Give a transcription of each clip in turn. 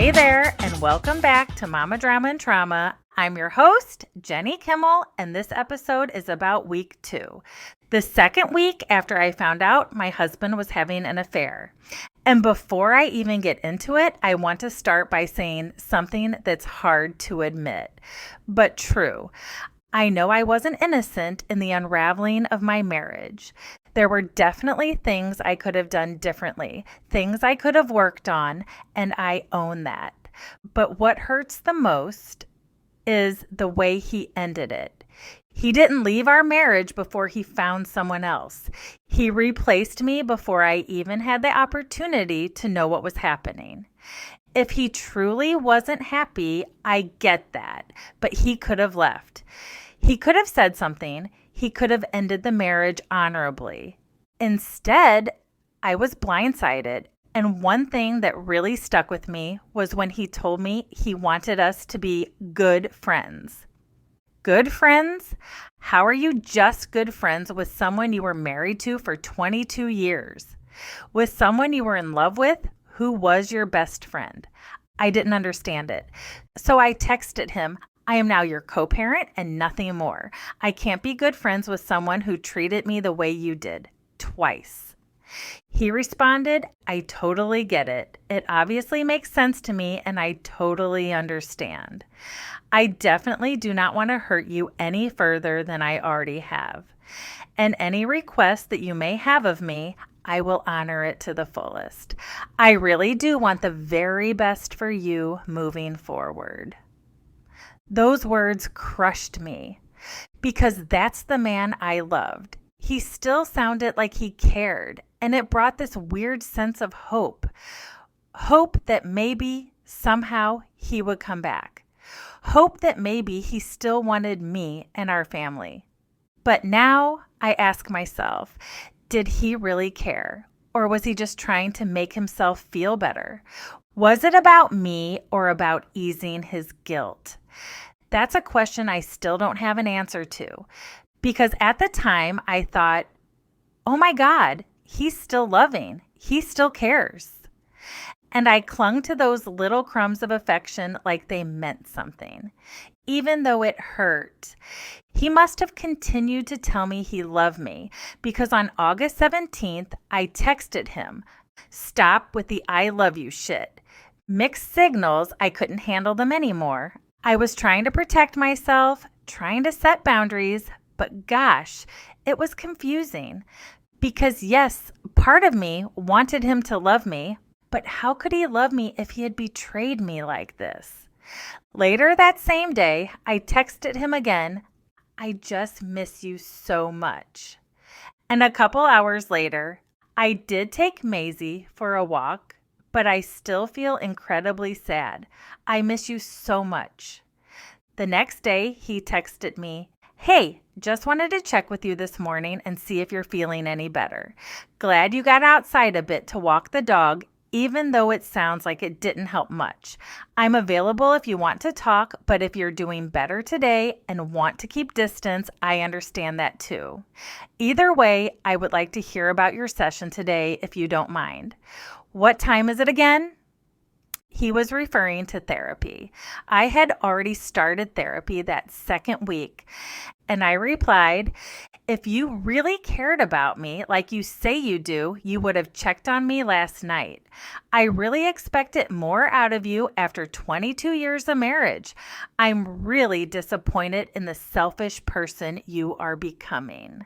Hey there, and welcome back to Mama Drama and Trauma. I'm your host, Jenny Kimmel, and this episode is about week 2, the second week after I found out my husband was having an affair. And before I even get into it, I want to start by saying something that's hard to admit, but true. I know I wasn't innocent in the unraveling of my marriage. There were definitely things I could have done differently, things I could have worked on, and I own that. But what hurts the most is the way he ended it. He didn't leave our marriage before he found someone else. He replaced me before I even had the opportunity to know what was happening. If he truly wasn't happy, I get that, but he could have left. He could have said something. He could have ended the marriage honorably. Instead, I was blindsided. And one thing that really stuck with me was when he told me he wanted us to be good friends. Good friends? How are you just good friends with someone you were married to for 22 years? With someone you were in love with who was your best friend? I didn't understand it. So I texted him, I am now your co-parent and nothing more. I can't be good friends with someone who treated me the way you did, twice. He responded, I totally get it. It obviously makes sense to me and I totally understand. I definitely do not want to hurt you any further than I already have. And any request that you may have of me, I will honor it to the fullest. I really do want the very best for you moving forward. Those words crushed me because that's the man I loved. He still sounded like he cared, and it brought this weird sense of hope. Hope that maybe somehow he would come back. Hope that maybe he still wanted me and our family. But now I ask myself, did he really care? Or was he just trying to make himself feel better? Was it about me or about easing his guilt? That's a question I still don't have an answer to, because at the time I thought, oh my God, he's still loving. He still cares. And I clung to those little crumbs of affection like they meant something, even though it hurt. He must have continued to tell me he loved me because on August 17th, I texted him, stop with the I love you shit. Mixed signals, I couldn't handle them anymore. I was trying to protect myself, trying to set boundaries, but gosh, it was confusing. Because yes, part of me wanted him to love me, but how could he love me if he had betrayed me like this? Later that same day, I texted him again, I just miss you so much. And a couple hours later, I did take Maisie for a walk, but I still feel incredibly sad. I miss you so much. The next day, he texted me, hey, just wanted to check with you this morning and see if you're feeling any better. Glad you got outside a bit to walk the dog, even though it sounds like it didn't help much. I'm available if you want to talk, but if you're doing better today and want to keep distance, I understand that too. Either way, I would like to hear about your session today if you don't mind. What time is it again? He was referring to therapy. I had already started therapy that second week, and I replied, if you really cared about me like you say you do, you would have checked on me last night. I really expected more out of you after 22 years of marriage. I'm really disappointed in the selfish person you are becoming.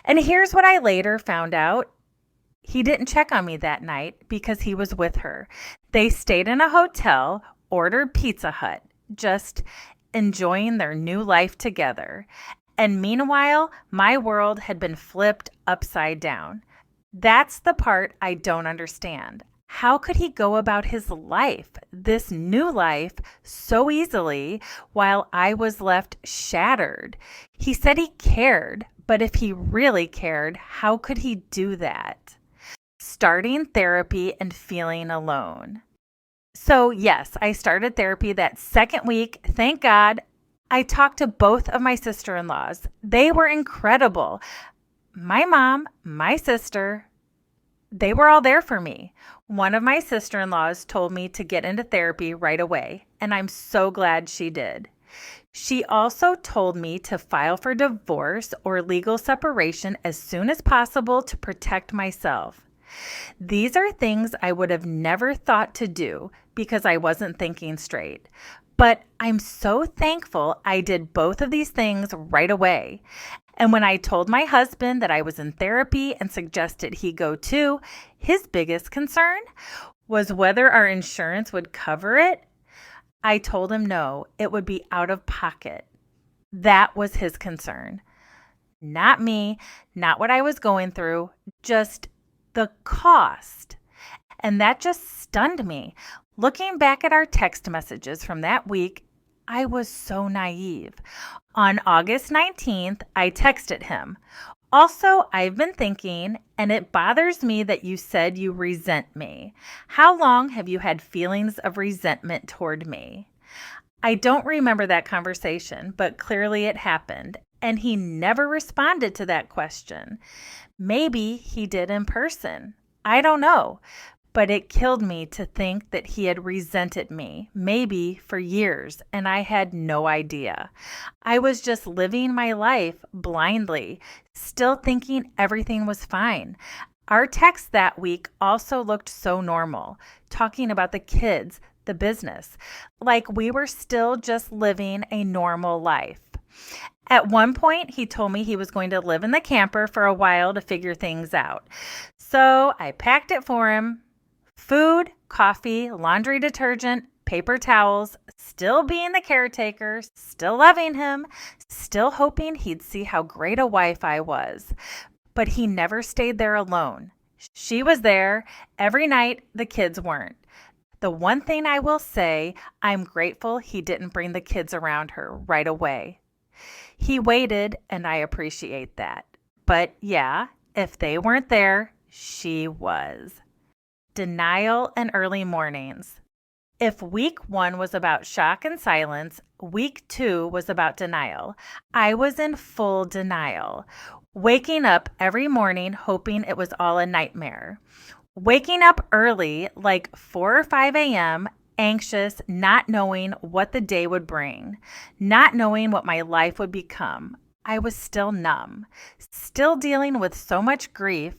And here's what I later found out. He didn't check on me that night because he was with her. They stayed in a hotel, ordered Pizza Hut, just enjoying their new life together. And meanwhile, my world had been flipped upside down. That's the part I don't understand. How could he go about his life, this new life, so easily while I was left shattered? He said he cared, but if he really cared, how could he do that? Starting therapy and feeling alone. So yes, I started therapy that second week. Thank God. I talked to both of my sister-in-laws. They were incredible. My mom, my sister, They were all there for me. One of my sister-in-laws told me to get into therapy right away, and I'm so glad she did. She also told me to file for divorce or legal separation as soon as possible to protect myself. These are things I would have never thought to do because I wasn't thinking straight. But I'm so thankful I did both of these things right away. And when I told my husband that I was in therapy and suggested he go too, his biggest concern was whether our insurance would cover it. I told him no, it would be out of pocket. That was his concern. Not me, not what I was going through, just the cost. And that just stunned me. Looking back at our text messages from that week, I was so naive. On August 19th, I texted him. Also, I've been thinking, and it bothers me that you said you resent me. How long have you had feelings of resentment toward me? I don't remember that conversation, but clearly it happened, and he never responded to that question. Maybe he did in person. I don't know. But it killed me to think that he had resented me, maybe for years, and I had no idea. I was just living my life blindly, still thinking everything was fine. Our text that week also looked so normal, talking about the kids, the business, like we were still just living a normal life. At one point, he told me he was going to live in the camper for a while to figure things out. So I packed it for him. Food, coffee, laundry detergent, paper towels, still being the caretaker, still loving him, still hoping he'd see how great a wife I was. But he never stayed there alone. She was there every night, the kids weren't. The one thing I will say, I'm grateful he didn't bring the kids around her right away. He waited, and I appreciate that. But yeah, if they weren't there, she was. Denial and early mornings. If week 1 was about shock and silence, week 2 was about denial. I was in full denial, waking up every morning hoping it was all a nightmare. Waking up early, like 4 or 5 a.m., anxious, not knowing what the day would bring, not knowing what my life would become. I was still numb, still dealing with so much grief.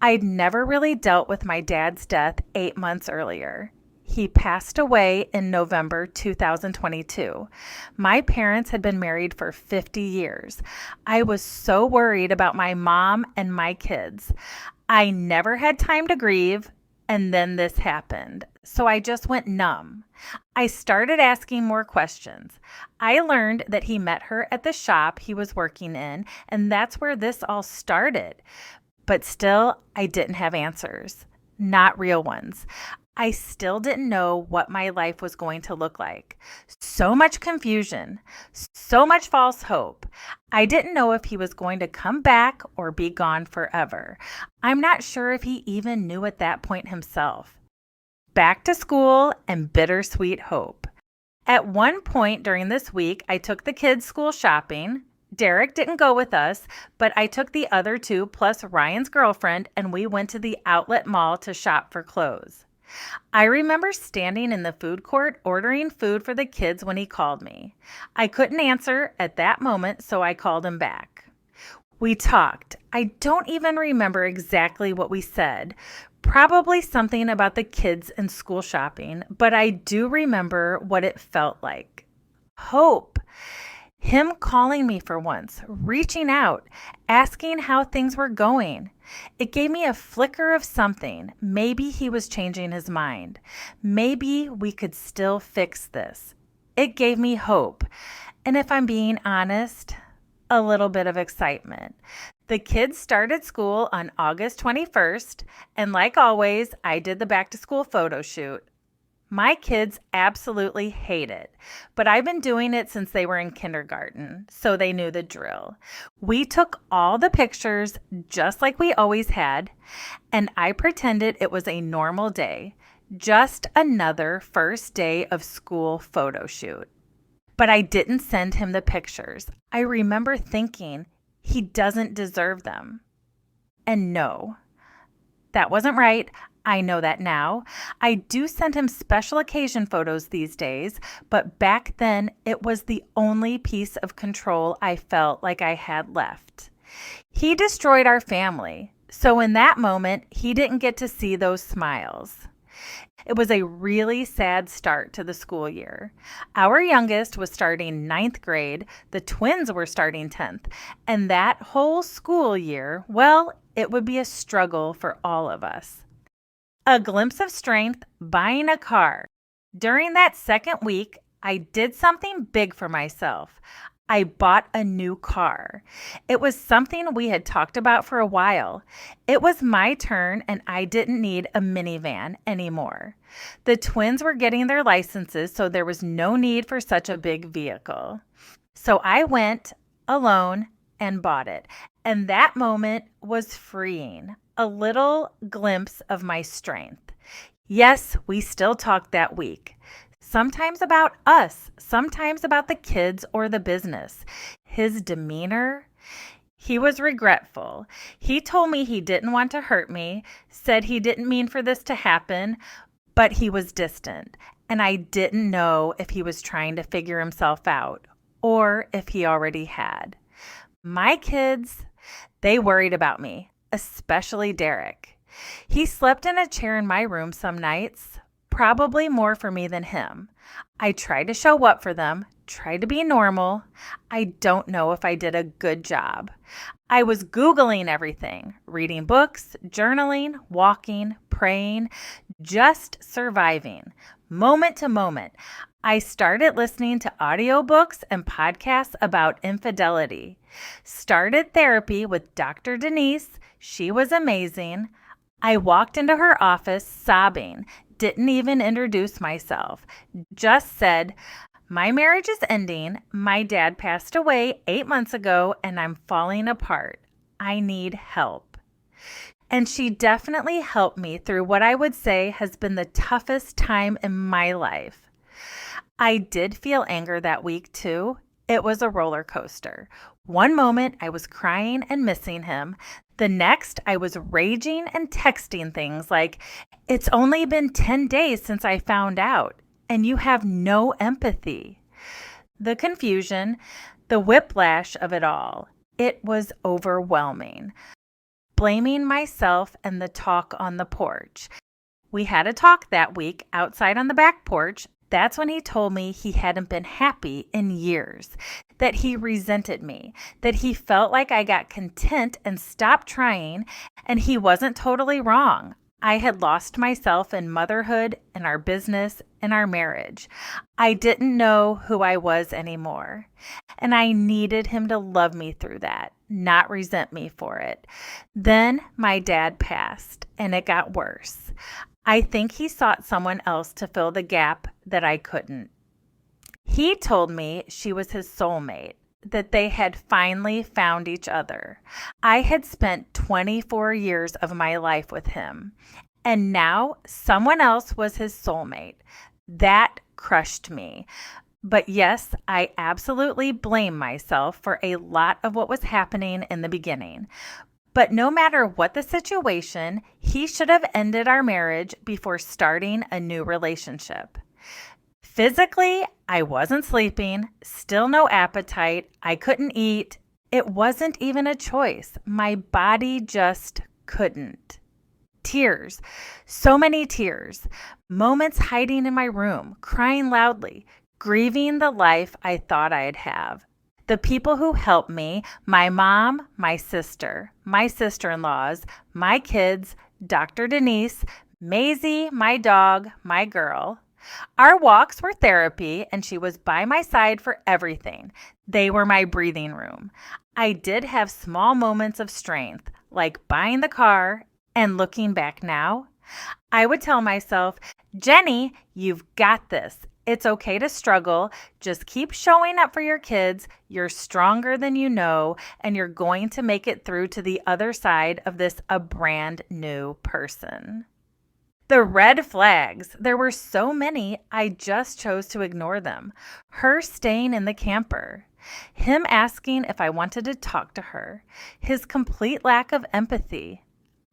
I'd never really dealt with my dad's death 8 months earlier. He passed away in November 2022. My parents had been married for 50 years. I was so worried about my mom and my kids. I never had time to grieve, and then this happened. So I just went numb. I started asking more questions. I learned that he met her at the shop he was working in, and that's where this all started. But still, I didn't have answers, not real ones. I still didn't know what my life was going to look like. So much confusion, so much false hope. I didn't know if he was going to come back or be gone forever. I'm not sure if he even knew at that point himself. Back to school and bittersweet hope. At one point during this week, I took the kids school shopping. Derek didn't go with us, but I took the other 2 plus Ryan's girlfriend, and we went to the outlet mall to shop for clothes. I remember standing in the food court ordering food for the kids when he called me. I couldn't answer at that moment, so I called him back. We talked. I don't even remember exactly what we said. Probably something about the kids and school shopping, but I do remember what it felt like. Hope. Him calling me for once, reaching out, asking how things were going. It gave me a flicker of something. Maybe he was changing his mind. Maybe we could still fix this. It gave me hope. And if I'm being honest, a little bit of excitement. The kids started school on August 21st, and like always, I did the back to school photo shoot. My kids absolutely hate it, but I've been doing it since they were in kindergarten, so they knew the drill. We took all the pictures just like we always had, and I pretended it was a normal day, just another first day of school photo shoot. But I didn't send him the pictures. I remember thinking he doesn't deserve them. And no, That wasn't right. I know that now. I do send him special occasion photos these days, but back then it was the only piece of control I felt like I had left. He destroyed our family, so in that moment, he didn't get to see those smiles. It was a really sad start to the school year. Our youngest was starting ninth grade, the twins were starting 10th, and that whole school year, well, it would be a struggle for all of us. A glimpse of strength, buying a car. During that second week, I did something big for myself. I bought a new car. It was something we had talked about for a while. It was my turn, and I didn't need a minivan anymore. The twins were getting their licenses, so there was no need for such a big vehicle. So I went alone and bought it. And that moment was freeing, a little glimpse of my strength. Yes, we still talked that week. Sometimes about us, sometimes about the kids or the business. His demeanor, he was regretful. He told me he didn't want to hurt me, said he didn't mean for this to happen, but he was distant, and I didn't know if he was trying to figure himself out or if he already had. My kids, they worried about me, especially Derek. He slept in a chair in my room some nights, probably more for me than him. I tried to show up for them, tried to be normal. I don't know if I did a good job. I was Googling everything, reading books, journaling, walking, praying, just surviving, moment to moment. I started listening to audiobooks and podcasts about infidelity. Started therapy with Dr. Denise. She was amazing. I walked into her office sobbing, didn't even introduce myself, just said, "My marriage is ending. My dad passed away 8 months ago, and I'm falling apart. I need help." And she definitely helped me through what I would say has been the toughest time in my life. I did feel anger that week too. It was a roller coaster. One moment I was crying and missing him. The next I was raging and texting things like, "It's only been 10 days since I found out, and you have no empathy." The confusion, the whiplash of it all, it was overwhelming. Blaming myself and the talk on the porch. We had a talk that week outside on the back porch. That's when he told me he hadn't been happy in years, that he resented me, that he felt like I got content and stopped trying, and he wasn't totally wrong. I had lost myself in motherhood, in our business, in our marriage. I didn't know who I was anymore, and I needed him to love me through that, not resent me for it. Then my dad passed, and it got worse. I think he sought someone else to fill the gap that I couldn't. He told me she was his soulmate, that they had finally found each other. I had spent 24 years of my life with him, and now someone else was his soulmate. That crushed me. But yes, I absolutely blame myself for a lot of what was happening in the beginning. But no matter what the situation, he should have ended our marriage before starting a new relationship. Physically, I wasn't sleeping, still no appetite, I couldn't eat. It wasn't even a choice. My body just couldn't. Tears, so many tears, moments hiding in my room, crying loudly, grieving the life I thought I'd have. The people who helped me, my mom, my sister-in-laws, my kids, Dr. Denise, Maisie, my dog, my girl. Our walks were therapy, and she was by my side for everything. They were my breathing room. I did have small moments of strength, like buying the car, and looking back now, I would tell myself, "Jenny, you've got this. It's okay to struggle. Just keep showing up for your kids. You're stronger than you know, and you're going to make it through to the other side of this a brand new person." The red flags, there were so many, I just chose to ignore them. Her staying in the camper, him asking if I wanted to talk to her, his complete lack of empathy.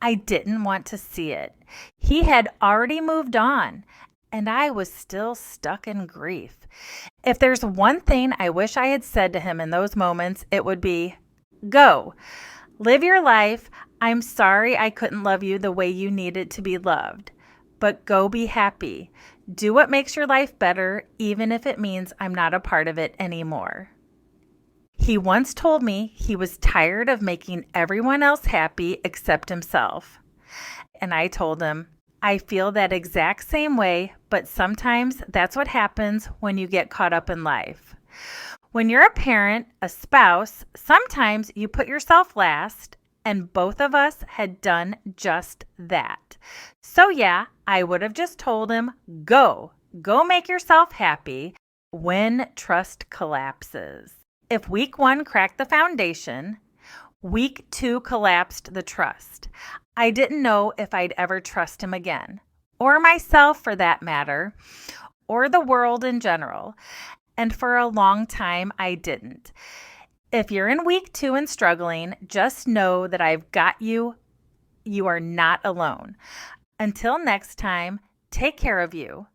I didn't want to see it. He had already moved on, and I was still stuck in grief. If there's one thing I wish I had said to him in those moments, it would be, go, live your life. I'm sorry I couldn't love you the way you needed to be loved, but go be happy. Do what makes your life better, even if it means I'm not a part of it anymore. He once told me he was tired of making everyone else happy except himself. And I told him, I feel that exact same way, but sometimes that's what happens when you get caught up in life. When you're a parent, a spouse, sometimes you put yourself last, and both of us had done just that. So yeah, I would have just told him, go make yourself happy when trust collapses. If week 1 cracked the foundation, week 2 collapsed the trust. I didn't know if I'd ever trust him again, or myself for that matter, or the world in general. And for a long time, I didn't. If you're in week 2 and struggling, just know that I've got you. You are not alone. Until next time, take care of you.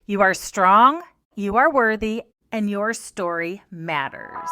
You are strong, you are worthy, and your story matters.